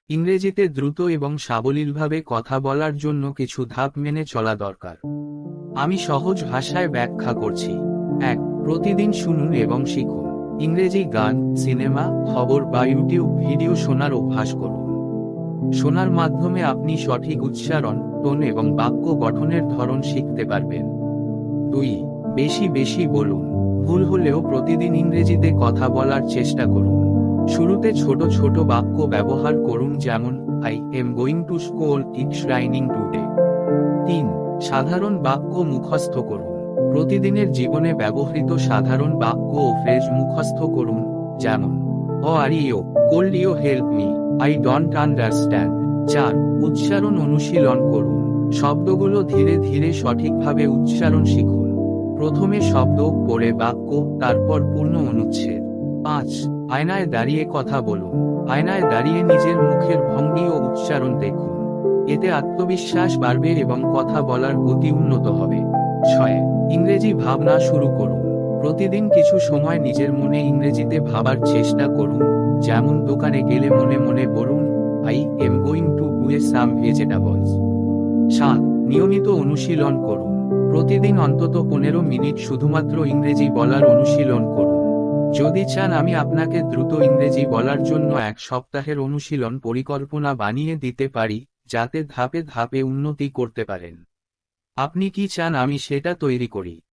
ইংরেজিতে দ্রুত এবং সাবলীলভাবে কথা বলার জন্য কিছু ধাপ মেনে চলা দরকার। আমি সহজ ভাষায় ব্যাখ্যা করছি। 1. প্রতিদিন শুনুন এবং শিখুন। ইংরেজি গান, সিনেমা, খবর বা ইউটিউব ভিডিও শোনার অভ্যাস করুন। শোনার মাধ্যমে আপনি সঠিক উচ্চারণ, টোন এবং বাক্য গঠনের ধরন শিখতে পারবেন। 2. বেশি বেশি বলুন। ভুল হলেও প্রতিদিন ইংরেজিতে কথা বলার চেষ্টা করুন। শুরুতে ছোট ছোট বাক্য ব্যবহার করুন, যেমন I am going to school, it's raining today. 3. সাধারণ বাক্য মুখস্থ করুন। প্রতিদিনের জীবনে ব্যবহৃত সাধারণ বাক্য ও ফ্রেজ মুখস্থ করুন, যেমন how are you, could you help me, I don't understand. 4. উচ্চারণ অনুশীলন করুন। শব্দগুলো ধীরে ধীরে সঠিকভাবে উচ্চারণ শিখুন। প্রথমে শব্দ, পরে বাক্য, তারপর পূর্ণ অনুচ্ছেদ। 5. আয়নায় দাঁড়িয়ে কথা বলুন। আয়নায় দাঁড়িয়ে নিজের মুখের ভঙ্গি ও উচ্চারণ দেখুন। এতে আত্মবিশ্বাস বাড়বে এবং কথা বলার গতি উন্নত হবে। 6. ইংরেজি ভাবনা শুরু করুন। প্রতিদিন কিছু সময় নিজের মনে ইংরেজিতে ভাবার চেষ্টা করুন, যেমন দোকানে গেলে মনে মনে বলুন I am going to buy some vegetables. 7. নিয়মিত অনুশীলন করুন। প্রতিদিন অন্তত 15 মিনিট শুধুমাত্র ইংরেজি বলার অনুশীলন করুন। যদি চান আমি আপনাকে দ্রুত ইংরেজি বলার জন্য 1 সপ্তাহের অনুশীলন পরিকল্পনা বানিয়ে দিতে পারি, যাতে ধাপে ধাপে উন্নতি করতে পারেন। আপনি কি চান আমি সেটা তৈরি করি?